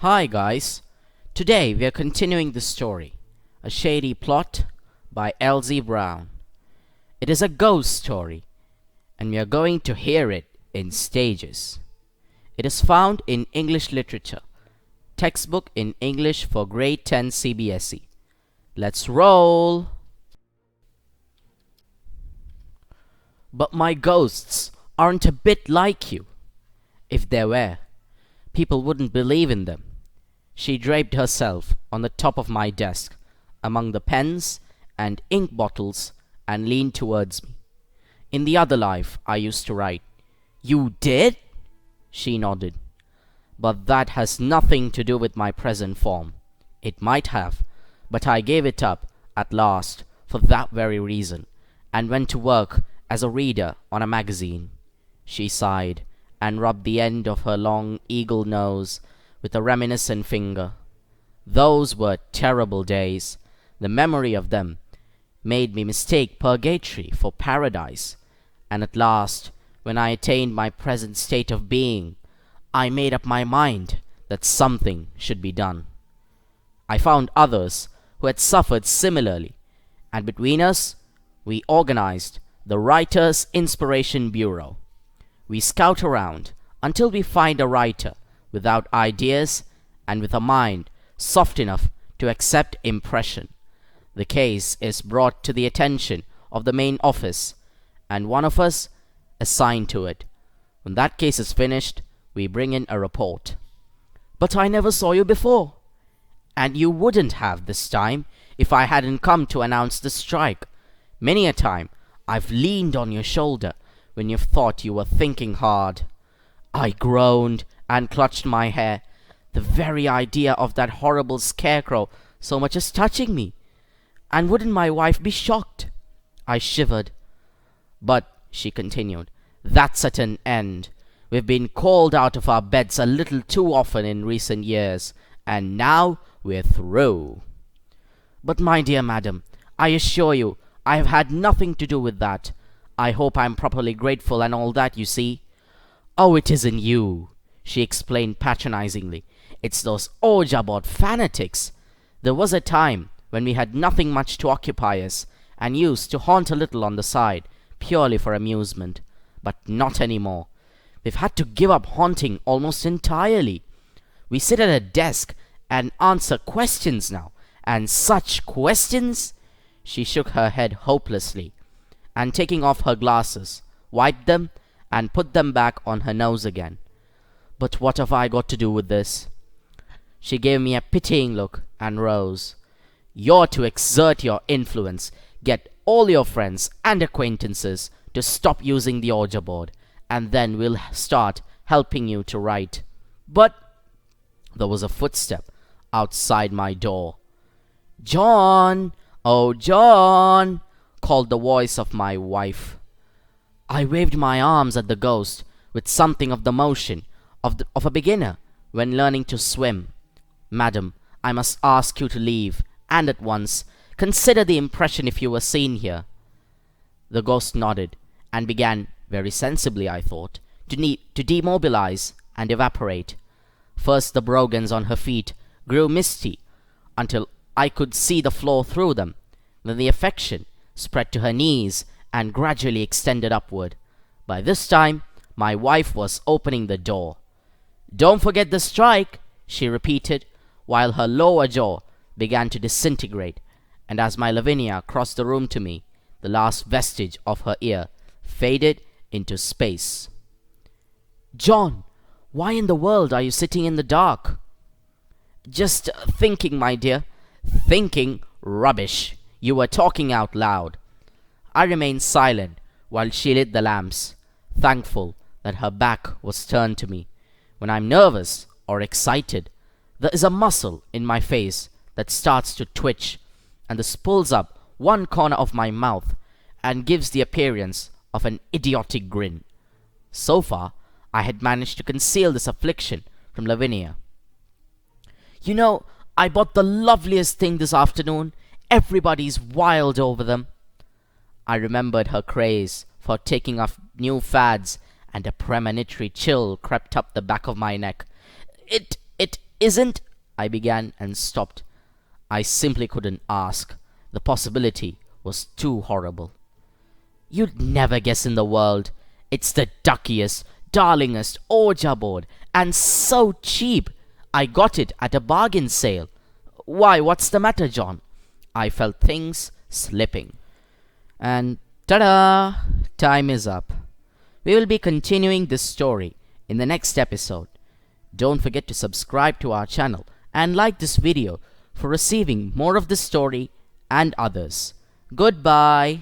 Hi guys, today we are continuing the story, A Shady Plot by Elsie Brown. It is a ghost story, and we are going to hear it in stages. It is found in English literature, textbook in English for grade 10 CBSE. Let's roll! But my ghosts aren't a bit like you. If they were, people wouldn't believe in them. She draped herself on the top of my desk, among the pens and ink bottles, and leaned towards me. In the other life, I used to write. You did? She nodded. But that has nothing to do with my present form. It might have, but I gave it up at last for that very reason, and went to work as a reader on a magazine. She sighed and rubbed the end of her long eagle nose with a reminiscent finger. Those were terrible days. The memory of them made me mistake purgatory for paradise, and at last, when I attained my present state of being, I made up my mind that something should be done. I found others who had suffered similarly, and between us, we organized the Writers' Inspiration Bureau. We scout around until we find a writer without ideas and with a mind soft enough to accept impression. The case is brought to the attention of the main office, and one of us assigned to it. When that case is finished, we bring in a report. But I never saw you before. And you wouldn't have this time if I hadn't come to announce the strike. Many a time I've leaned on your shoulder when you've thought you were thinking hard. I groaned and clutched my hair. The very idea of that horrible scarecrow so much as touching me. And wouldn't my wife be shocked? I shivered. But, she continued, that's at an end. We've been called out of our beds a little too often in recent years, and now we're through. But my dear madam, I assure you, I have had nothing to do with that. I hope I'm properly grateful and all that, you see. Oh, it isn't you, she explained patronizingly. It's those Ojabot fanatics. There was a time when we had nothing much to occupy us, and used to haunt a little on the side, purely for amusement. But not anymore. We've had to give up haunting almost entirely. We sit at a desk and answer questions now. And such questions! She shook her head hopelessly, and taking off her glasses, wiped them and put them back on her nose again. But what have I got to do with this? She gave me a pitying look and rose. You're to exert your influence, get all your friends and acquaintances to stop using the order board, and then we'll start helping you to write. But there was a footstep outside my door. John! Oh, John! Called the voice of my wife. I waved my arms at the ghost with something of the motion of a beginner when learning to swim. Madam, I must ask you to leave, and at once. Consider the impression if you were seen here. The ghost nodded, and began, very sensibly I thought, to demobilize and evaporate. First the brogans on her feet grew misty, until I could see the floor through them. Then the affection spread to her knees and gradually extended upward. By this time, my wife was opening the door. Don't forget the strike, she repeated, while her lower jaw began to disintegrate, and as my Lavinia crossed the room to me, the last vestige of her ear faded into space. John, why in the world are you sitting in the dark? Just thinking, my dear. Thinking? Rubbish. You were talking out loud. I remained silent while she lit the lamps, thankful that her back was turned to me. When I'm nervous or excited, there is a muscle in my face that starts to twitch, and this pulls up one corner of my mouth and gives the appearance of an idiotic grin. So far, I had managed to conceal this affliction from Lavinia. You know, I bought the loveliest thing this afternoon. Everybody's wild over them. I remembered her craze for taking off new fads, and a premonitory chill crept up the back of my neck. isn't, I began and stopped. I simply couldn't ask. The possibility was too horrible. You'd never guess in the world. It's the duckiest, darlingest Oja board, and so cheap. I got it at a bargain sale. Why, what's the matter, John? I felt things slipping. And ta-da! Time is up. We will be continuing this story in the next episode. Don't forget to subscribe to our channel and like this video for receiving more of this story and others. Goodbye.